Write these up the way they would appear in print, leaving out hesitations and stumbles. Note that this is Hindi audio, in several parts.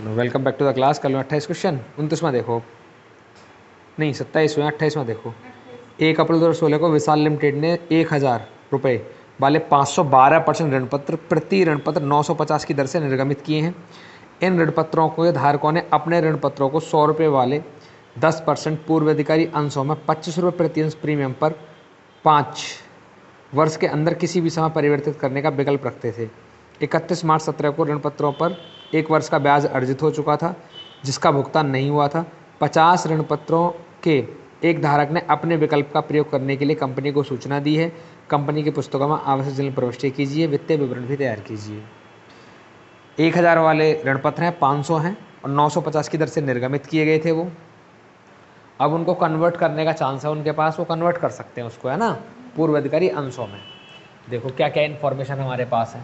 Welcome back to the class. कल 28 क्वेश्चन 29वां देखो, नहीं 27वां 28वां देखो। 1 अप्रैल 2016 को विशाल लिमिटेड ने 1000 रुपये वाले 512% ऋणपत्र प्रति ऋणपत्र 950 की दर से निर्गमित किए हैं। इन ऋणपत्रों के धारकों ने अपने ऋणपत्रों को 100 रुपये वाले 10% पूर्वाधिकारी अंशों में 25 रुपये प्रति अंश प्रीमियम पर 5 वर्ष के अंदर किसी भी समय परिवर्तित करने का विकल्प रखते थे। 31 मार्च 17 को ऋणपत्रों पर 1 वर्ष का ब्याज अर्जित हो चुका था, जिसका भुगतान नहीं हुआ था। 50 ऋणपत्रों के एक धारक ने अपने विकल्प का प्रयोग करने के लिए कंपनी को सूचना दी है। कंपनी की पुस्तकों में आवश्यक जल्द प्रविष्टि कीजिए, वित्तीय विवरण भी तैयार कीजिए। 1000 वाले ऋणपत्र हैं, 500 हैं और 950 की दर से निर्गमित किए गए थे वो। अब उनको कन्वर्ट करने का चांस है उनके पास, वो कन्वर्ट कर सकते हैं उसको, है ना, पूर्वाधिकारी अंशों में। देखो क्या क्या इन्फॉर्मेशन हमारे पास है।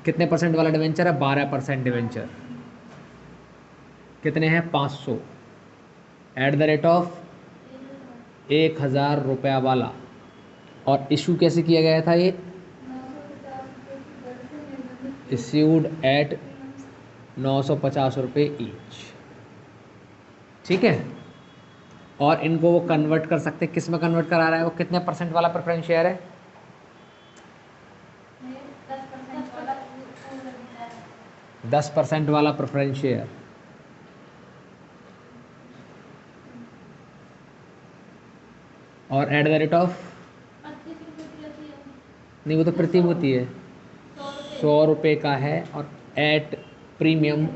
कितने परसेंट वाला डिवेंचर है? 12% डिवेंचर। कितने हैं? 500 एट द रेट ऑफ 1000 रुपया वाला। और इशू कैसे किया गया था ये? इश्यूड एट 950 रुपये ईच। ठीक है। और इनको वो कन्वर्ट कर सकते, किस में कन्वर्ट करा रहा है वो? कितने परसेंट वाला प्रेफरेंस शेयर है? 10% वाला प्रेफरेंस शेयर। और एट द रेट ऑफ, नहीं वो तो प्रतिभूति है, 100 रुपये का है। और at premium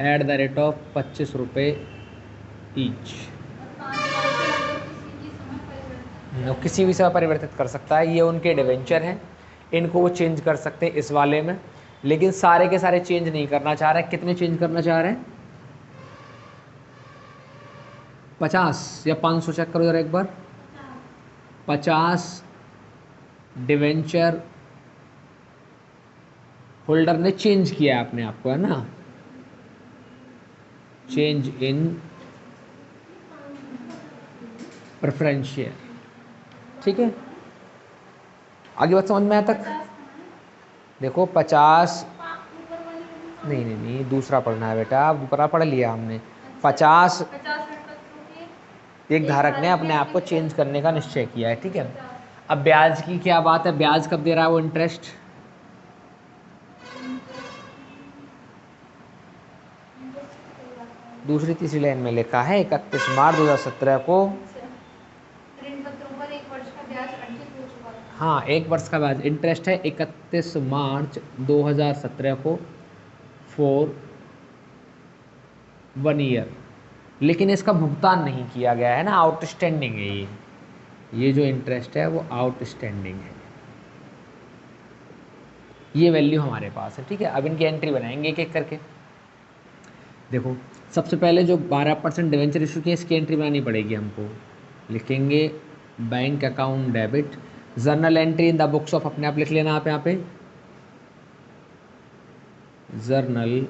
at the rate of 25 रुपये ईच। किसी भी समय परिवर्तित कर सकता है। ये उनके डिवेंचर हैं, इनको वो चेंज कर सकते हैं इस वाले में, लेकिन सारे के सारे चेंज नहीं करना चाह रहे हैं। कितने चेंज करना चाह रहे हैं? 50 या 500? चेक करो जरा एक बार। 50 डिवेंचर होल्डर ने चेंज किया है अपने आप को, है ना, चेंज इन प्रेफरेंस शेयर। ठीक है, आगे बात समझ में आया तक? देखो 50, नहीं दूसरा पढ़ना है बेटा, ऊपर पढ़ लिया हमने। 50 एक धारक ने अपने आप को चेंज करने का निश्चय किया है। ठीक है। अब ब्याज की क्या बात है? ब्याज कब दे रहा है वो? इंटरेस्ट दूसरी तीसरी लाइन में लिखा है 31 मार्च 2017 को। हाँ, 1 वर्ष का ब्याज इंटरेस्ट है 31 मार्च 2017 को फॉर 1 ईयर। लेकिन इसका भुगतान नहीं किया गया है ना, आउटस्टैंडिंग है ये जो इंटरेस्ट है वो आउटस्टैंडिंग है। ये वैल्यू हमारे पास है। ठीक है। अब इनकी एंट्री बनाएंगे एक एक करके। देखो सबसे पहले जो 12% डिवेंचर इशू की इसकी एंट्री बनानी पड़ेगी हमको। लिखेंगे bank account debit, journal entry in the books of, अपने आप लिख लेना आप यहाँ पे, journal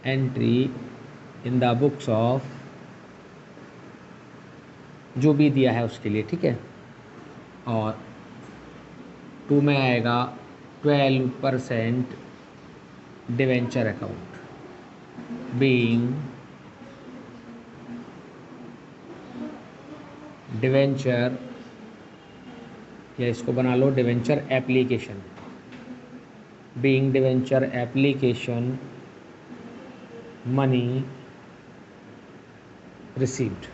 entry in the books of, जो भी दिया है उसके लिए। ठीक है। और 2 में आएगा 12% डिवेंचर अकाउंट बीइंग डिवेंचर, या इसको बना लो debenture application, being debenture application money received.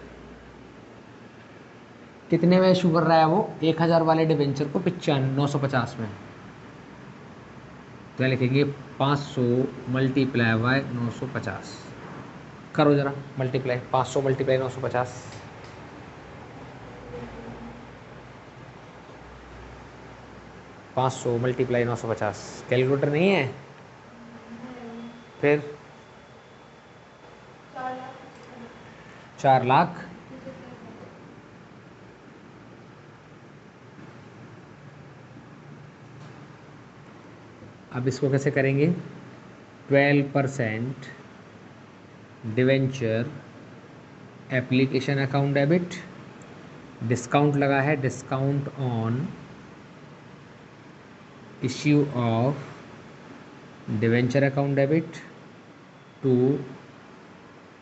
कितने में इशू कर रहा है वो? 1000 वाले डिवेंचर को 950 में। तो लिखेंगे 500 मल्टीप्लाई बाय 950। करो जरा मल्टीप्लाई, 500 मल्टीप्लाई 950, 500 मल्टीप्लाई 950। कैलकुलेटर नहीं है? फिर 4 लाख। अब इसको कैसे करेंगे? 12% debenture application account debit, discount लगा है, discount on issue of debenture account debit to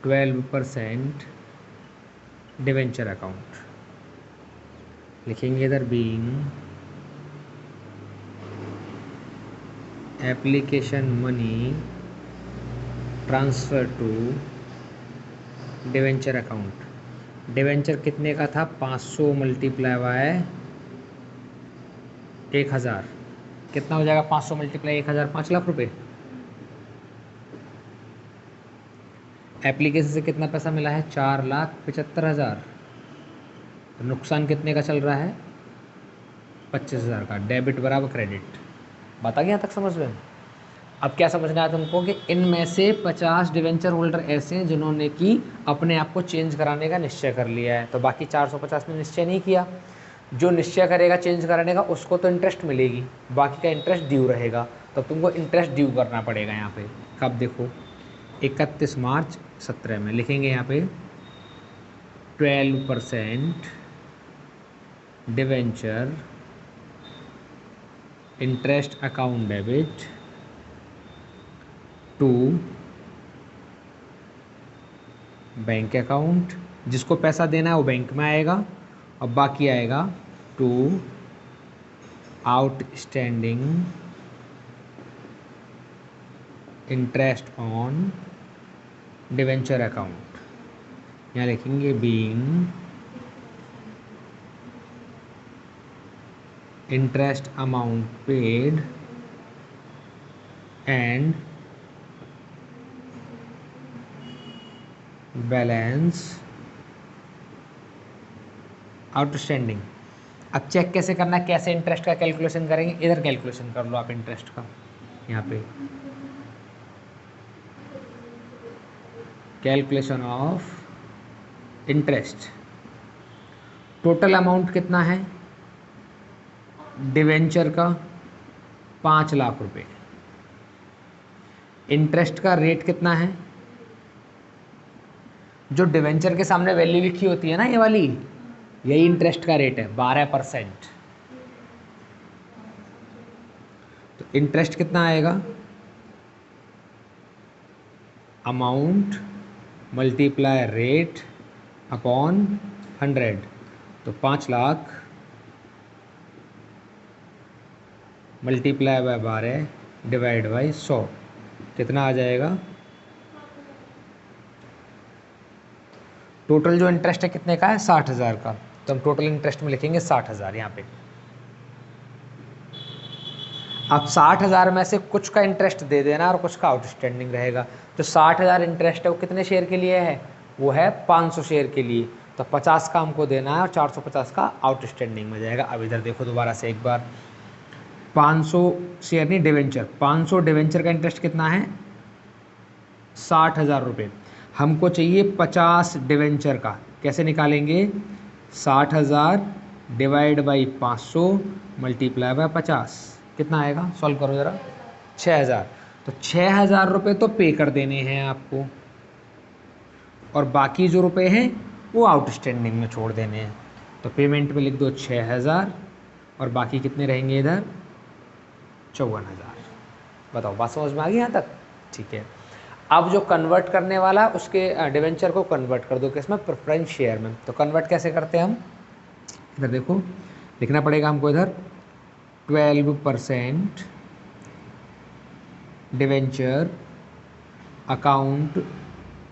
12% debenture account, लिखेंगे इधर being application money transfer to debenture account. Debenture कितने का था? 500 मल्टीप्लाई बाय 1000, कितना हो जाएगा? 500 मल्टीप्लाई 1000, 5 लाख रुपए। एप्लीकेशन से कितना पैसा मिला है? 4,75,000। तो नुकसान कितने का चल रहा है? 25,000 का। डेबिट बराबर क्रेडिट। बात आ गया यहाँ तक समझ में? अब क्या समझना है तुमको कि इनमें से 50 डिवेंचर होल्डर ऐसे हैं जिन्होंने कि अपने आप को चेंज कराने का निश्चय कर लिया है, तो बाकी 450 ने निश्चय नहीं किया। जो निश्चय करेगा चेंज कराने का उसको तो इंटरेस्ट मिलेगी, बाकी का इंटरेस्ट ड्यू रहेगा, तो तुमको इंटरेस्ट ड्यू करना पड़ेगा यहाँ पे। कब? देखो 31 मार्च 17 में लिखेंगे यहाँ पे 12% debenture interest account debit to bank account. जिसको पैसा देना है वो बैंक में आएगा और बाकी आएगा to outstanding interest on debenture account. यहाँ लिखेंगे being interest amount paid and balance outstanding. अब चेक कैसे करना है, कैसे इंटरेस्ट का कैलकुलेशन करेंगे? इधर कैलकुलेशन कर लो आप इंटरेस्ट का। यहाँ पे calculation of interest. Total amount कितना है डिवेंचर का? 5 लाख रुपए। इंटरेस्ट का रेट कितना है? जो डिवेंचर के सामने वैल्यू लिखी होती है ना, ये वाली, यही इंटरेस्ट का रेट है, 12%। तो इंटरेस्ट कितना आएगा? अमाउंट मल्टीप्लाई रेट अपॉन 100, तो 5 lakh multiply by 12 divide by 100, कितना आ जाएगा? टोटल जो इंटरेस्ट है कितने का है? 60,000 का। तो हम टोटल इंटरेस्ट में लिखेंगे 60,000 यहाँ पे। अब 60,000 में से कुछ का इंटरेस्ट दे देना और कुछ का आउटस्टैंडिंग रहेगा। तो 60,000 इंटरेस्ट है वो कितने शेयर के लिए है? वो है 500 शेयर के लिए। तो 50 का हमको देना है और 450 का आउटस्टैंडिंग में जाएगा। अब इधर देखो दोबारा से एक बार, 500 शेयर नहीं डिवेंचर, 500 डिवेंचर का इंटरेस्ट कितना है? 60,000 रुपये। हमको चाहिए 50 डिवेंचर का। कैसे निकालेंगे? 60,000 डिवाइड बाई 500 मल्टीप्लाई बाय 50, कितना आएगा? सॉल्व करो ज़रा। 6,000। तो 6,000 रुपये तो पे कर देने हैं आपको, और बाकी जो रुपए हैं वो आउटस्टैंडिंग में छोड़ देने हैं। तो पेमेंट में लिख दो 6,000 और बाकी कितने रहेंगे इधर? 54,000। बताओ बात समझ में आ गई यहाँ तक? ठीक है। अब जो कन्वर्ट करने वाला है उसके डिवेंचर को कन्वर्ट कर दो किसमें? प्रेफरेंस शेयर में। तो कन्वर्ट कैसे करते हैं हम? इधर देखो लिखना पड़ेगा हमको इधर 12% डिवेंचर अकाउंट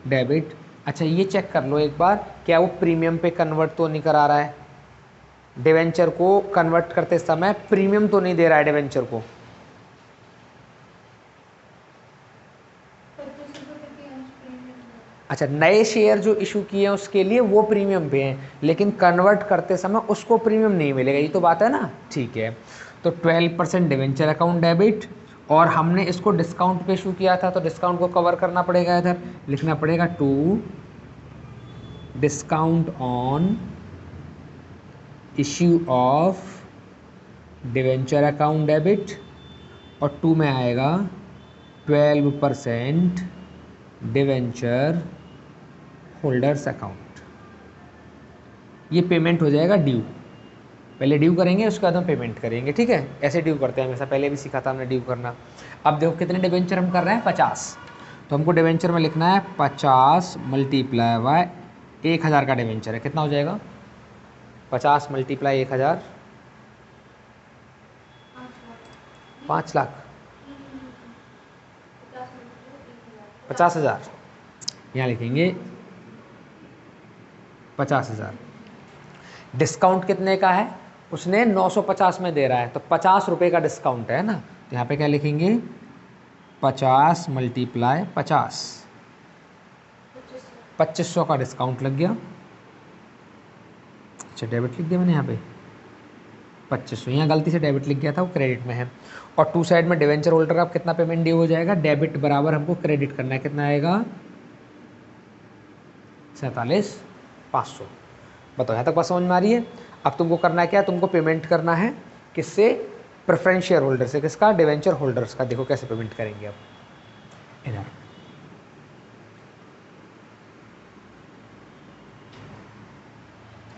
डेबिट। अच्छा ये चेक कर लो एक बार, क्या वो प्रीमियम पे कन्वर्ट तो नहीं करा रहा है? डिवेंचर को कन्वर्ट करते समय प्रीमियम तो नहीं दे रहा है डिवेंचर को? अच्छा, नए शेयर जो इशू किए हैं उसके लिए वो प्रीमियम पे हैं, लेकिन कन्वर्ट करते समय उसको प्रीमियम नहीं मिलेगा, ये तो बात है ना? ठीक है। तो 12% डिवेंचर अकाउंट डेबिट, और हमने इसको डिस्काउंट पे इशू किया था तो डिस्काउंट को कवर करना पड़ेगा। इधर लिखना पड़ेगा to discount on issue of debenture account debit, और 2 में आएगा 12% डिवेंचर होल्डर्स अकाउंट। ये पेमेंट हो जाएगा ड्यू। पहले ड्यू करेंगे उसके बाद हम पेमेंट करेंगे, ठीक है? ऐसे ड्यू करते हैं हमेशा, पहले भी सीखा था हमने ड्यू करना। अब देखो कितने डिवेंचर हम कर रहे हैं, 50। तो हमको डिवेंचर में लिखना है 50 मल्टीप्लाई बाय 1000 का डिवेंचर है, कितना हो जाएगा 50 मल्टीप्लाई 1000, 5 लाख, 50,000। यहाँ लिखेंगे 50,000। डिस्काउंट कितने का है, उसने 950 में दे रहा है, तो 50 रुपये का डिस्काउंट है ना। तो यहाँ पे क्या लिखेंगे 50 मल्टीप्लाई 50, 2500 का डिस्काउंट लग गया। अच्छा डेबिट लिख दिया मैंने यहाँ पे 2500, यहाँ गलती से डेबिट लिख गया था, वो क्रेडिट में है। और टू साइड में डिवेंचर होल्डर का कितना पेमेंट ड्यू हो जाएगा, डेबिट बराबर हमको क्रेडिट करना है, कितना आएगा 47,500। बताओ यहाँ तक बात समझ में आ रही है। अब तुमको करना है क्या, तुमको पेमेंट करना है किससे, प्रेफरेंस शेयर होल्डर से, किसका, डिवेंचर होल्डर्स का। देखो कैसे पेमेंट करेंगे अब, इधर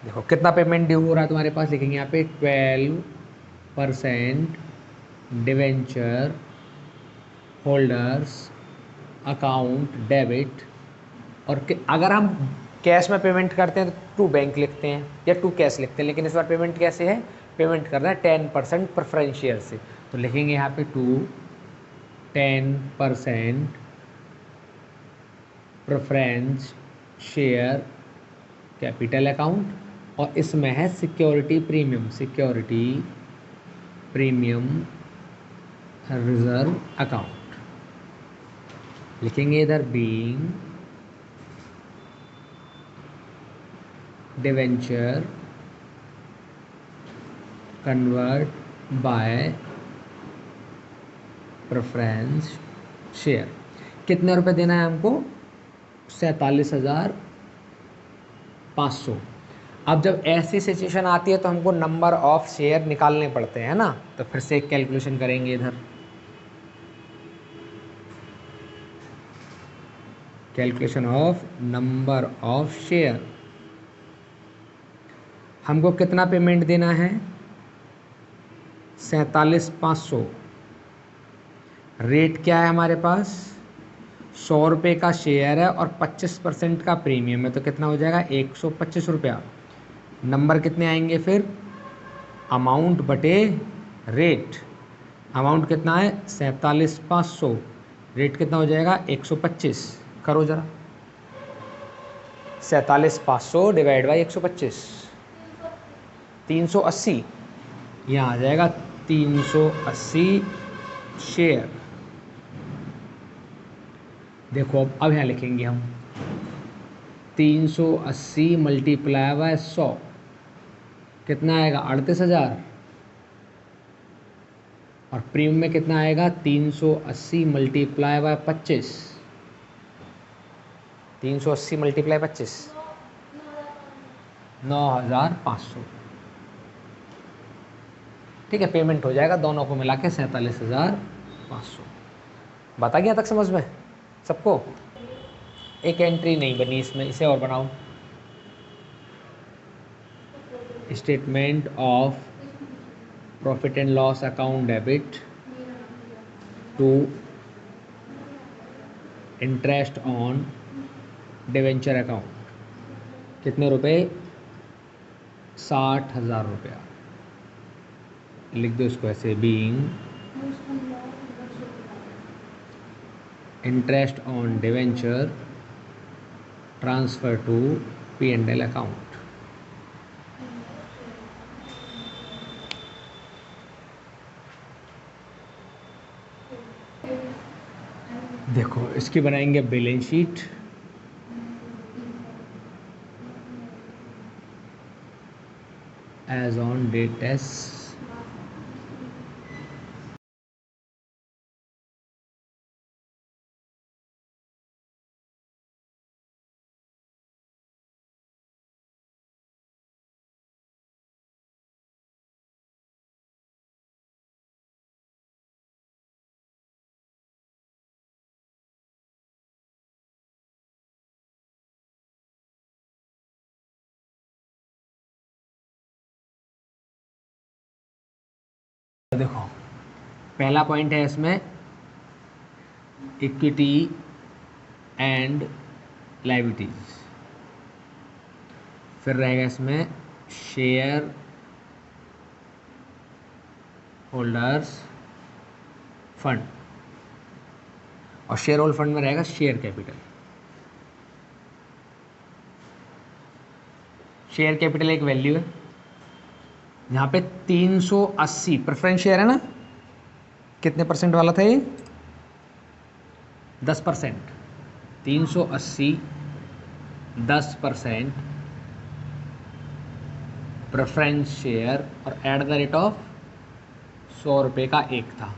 देखो कितना पेमेंट ड्यू हो रहा है तुम्हारे पास, लिखेंगे यहाँ पे 12% डिवेंचर होल्डर्स अकाउंट डेबिट। और अगर हम कैश में पेमेंट करते हैं तो टू बैंक लिखते हैं या टू कैश लिखते हैं, लेकिन इस बार पेमेंट कैसे है, पेमेंट करना है 10% प्रेफरेंस शेयर से। तो लिखेंगे यहाँ पे 10% प्रेफरेंस शेयर कैपिटल अकाउंट, और इसमें है security premium, security premium reserve account. लिखेंगे इधर being debenture convert bye preference share. कितने रुपए देना है हमको, 47,500। अब जब ऐसी सिचुएशन आती है तो हमको नंबर ऑफ शेयर निकालने पड़ते हैं ना, तो फिर से एक कैलकुलेशन करेंगे इधर, calculation of number of share. हमको कितना पेमेंट देना है, 47,500। रेट क्या है हमारे पास, 100 रुपये का शेयर है और 25% का प्रीमियम है, तो कितना हो जाएगा 125 रुपया। नंबर कितने आएंगे फिर, अमाउंट बटे रेट। अमाउंट कितना है 47,500, रेट कितना हो जाएगा 125। करो ज़रा, 47,500 डिवाइड बाई 125, 380। यहाँ आ जाएगा 380 शेयर। देखो अब यहाँ लिखेंगे हम 380 मल्टीप्लाई बाय 100, कितना आएगा 38,000। और प्रीमियम में कितना आएगा 380 मल्टीप्लाई बाय 25, 380 मल्टीप्लाई 25, 9,500। ठीक है, पेमेंट हो जाएगा दोनों को मिला के 47,500। बता गया तक समझ में सबको। एक एंट्री नहीं बनी इसमें, इसे और बनाओ, statement of profit and loss account debit to interest on debenture account, कितने रुपए 60,000 रुपया। लिख दो इसको ऐसे, being interest on debenture transfer to P&L account. देखो इसकी बनाएंगे balance sheet, as on date as देखो पहला पॉइंट है इसमें इक्विटी एंड लायबिलिटीज, फिर रहेगा इसमें शेयर होल्डर्स फंड, और शेयर होल्डर फंड में रहेगा शेयर कैपिटल। शेयर कैपिटल एक वैल्यू है, यहाँ पे 380 प्रेफरेंस शेयर है ना, कितने परसेंट वाला था ये? 10%। 380 10% प्रेफरेंस शेयर, और एट द रेट ऑफ 100 रुपये का एक था।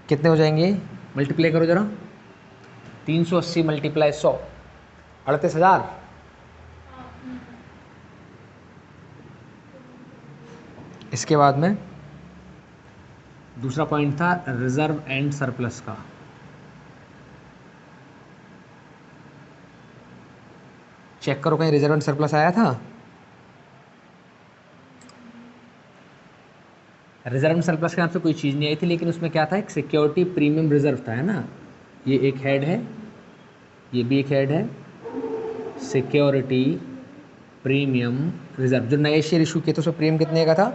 कितने हो जाएंगे? मल्टीप्लाई करो जरा, 380 मल्टीप्लाई 100, 38,000। इसके बाद में दूसरा पॉइंट था रिजर्व एंड सरप्लस का। चेक करो कहीं रिजर्व एंड सरप्लस आया था? रिजर्व एंड सरप्लस के नाम से कोई चीज़ नहीं आई थी, लेकिन उसमें क्या था, एक सिक्योरिटी प्रीमियम रिजर्व था, है ना। ये एक हेड है, ये भी एक हेड है, सिक्योरिटी प्रीमियम रिजर्व। जो नए शेयर इशू किए थे उसमें प्रीमियम कितने का था?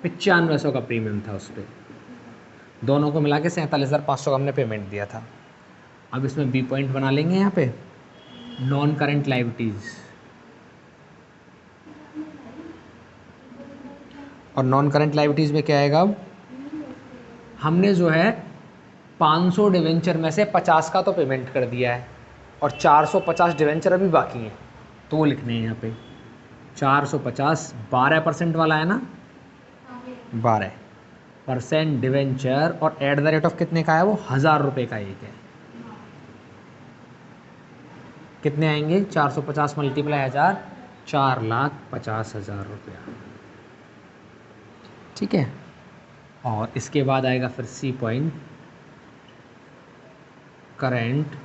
9500 का प्रीमियम था उस पर। दोनों को मिला के 47,500 का हमने पेमेंट दिया था। अब इसमें बी पॉइंट बना लेंगे यहाँ पे, नॉन करंट लायबिलिटीज। और नॉन करंट लायबिलिटीज में क्या आएगा? अब हमने जो है 500 डिवेंचर में से 50 का तो पेमेंट कर दिया है, और 450 डिवेंचर अभी बाकी हैं, तो वो लिखने हैं यहाँ पे। 450 12% वाला है ना, 12% डिवेंचर, और एट द रेट ऑफ कितने का है वो? 1000 रुपये का एक है। कितने आएंगे? 450 मल्टीप्लाई 1000, 4,50,000 रुपया। ठीक है। और इसके बाद आएगा फिर सी पॉइंट, करंट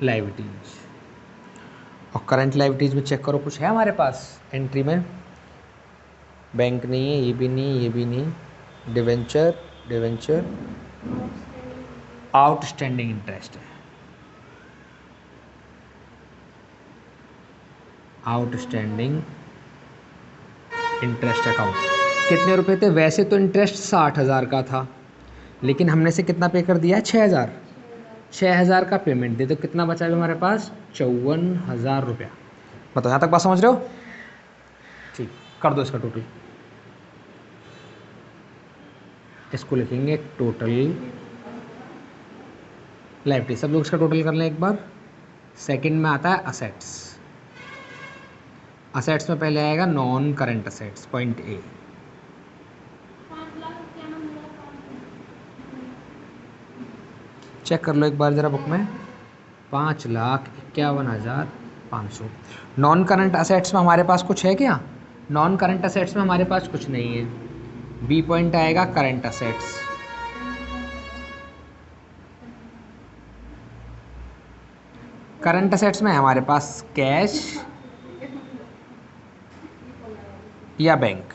लायबिलिटीज। और करंट लायबिलिटीज में चेक करो कुछ है हमारे पास एंट्री में? बैंक नहीं है, ये भी नहीं, ये भी नहीं। डिवेंचर, डिवेंचर, आउटस्टैंडिंग इंटरेस्ट है, आउटस्टैंडिंग इंटरेस्ट अकाउंट। कितने रुपए थे? वैसे तो इंटरेस्ट 60,000 का था, लेकिन हमने से कितना पे कर दिया है? 6,000। 6,000 का पेमेंट दे, तो कितना बचा है हमारे पास? 54,000 रुपया। बताओ, यहाँ तक बात समझ रहे हो? ठीक, कर दो इसका टोटल। इसको लिखेंगे टोटल लायबिलिटी। सब लोग इसका टोटल कर लें एक बार। सेकंड में आता है असेट्स। असेट्स में पहले आएगा non current assets, point A. Check कर लो एक बार जरा बुक में, 5,51,500। नॉन करंट असेट्स में हमारे पास कुछ है क्या? नॉन करंट असेट्स में हमारे पास कुछ नहीं है। बी पॉइंट आएगा करंट असेट्स। करंट असेट्स में हमारे पास कैश या बैंक।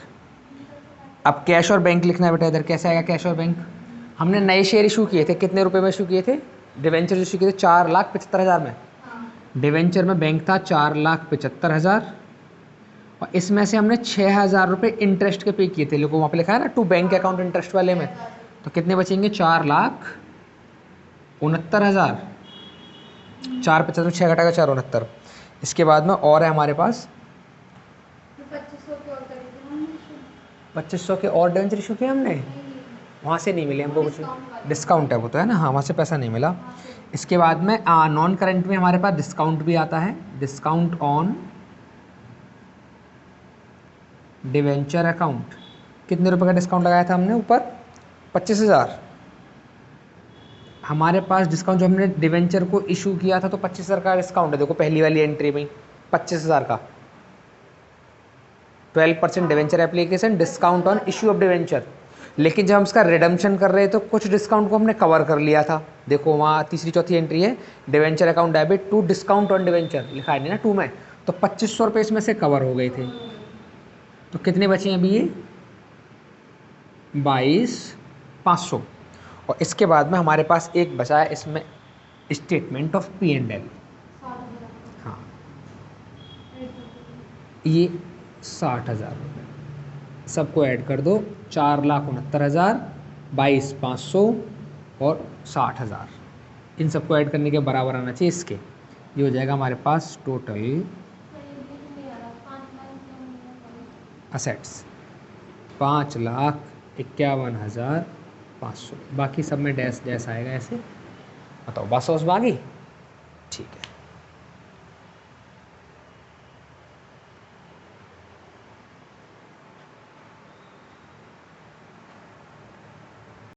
अब कैश और बैंक लिखना है बेटा इधर। कैसे आएगा कैश और बैंक? हमने नए शेयर इशू किए थे, कितने रुपए में इशू किए थे? डिवेंचर इशू किए थे 4,75,000 में। डिवेंचर में बैंक था 4,75,000, और इसमें से हमने 6,000 रुपये इंटरेस्ट के पे किए थे। लोगों वहाँ पे लिखा है ना टू बैंक अकाउंट इंटरेस्ट वाले में, तो कितने बचेंगे? 4,69,000। 4,75 6 घटा का 4,69। इसके बाद में और है हमारे पास 2500 के और डिवेंचर इशू किए हमने, वहाँ से नहीं मिले हमको कुछ, डिस्काउंट है वो तो, है ना। हाँ, वहाँ से पैसा नहीं मिला। इसके बाद में नॉन करंट में हमारे पास डिस्काउंट भी आता है, डिस्काउंट ऑन डिवेंचर अकाउंट। कितने रुपए का डिस्काउंट लगाया था हमने ऊपर? 25,000। हमारे पास डिस्काउंट जो हमने डिवेंचर को इशू किया था, तो 25,000 का डिस्काउंट है। देखो पहली वाली एंट्री में 25,000 का, 12% debenture application, discount on issue of debenture. लेकिन जब हम इसका रिडम्पशन कर रहे हैं तो कुछ डिस्काउंट को हमने कवर कर लिया था। देखो वहाँ तीसरी चौथी एंट्री है, debenture account debit to discount on debenture, लिखा है नहीं ना 2 में, तो 2500 रुपये इसमें से कवर हो गए थे। तो कितने बचे हैं अभी ये? 22,500। और इसके बाद में हमारे पास एक बचा है, इसमें स्टेटमेंट ऑफ P&L। हाँ, ये 60,000 रुपये, सबको ऐड कर दो, 4,69,000, 22,500 और 60,000, इन सबको ऐड करने के बराबर आना चाहिए इसके। ये हो जाएगा हमारे पास टोटल असेट्स 5,51,500। बाकी सब में डैश डैश आएगा ऐसे। बताओ बस बागी। ठीक है।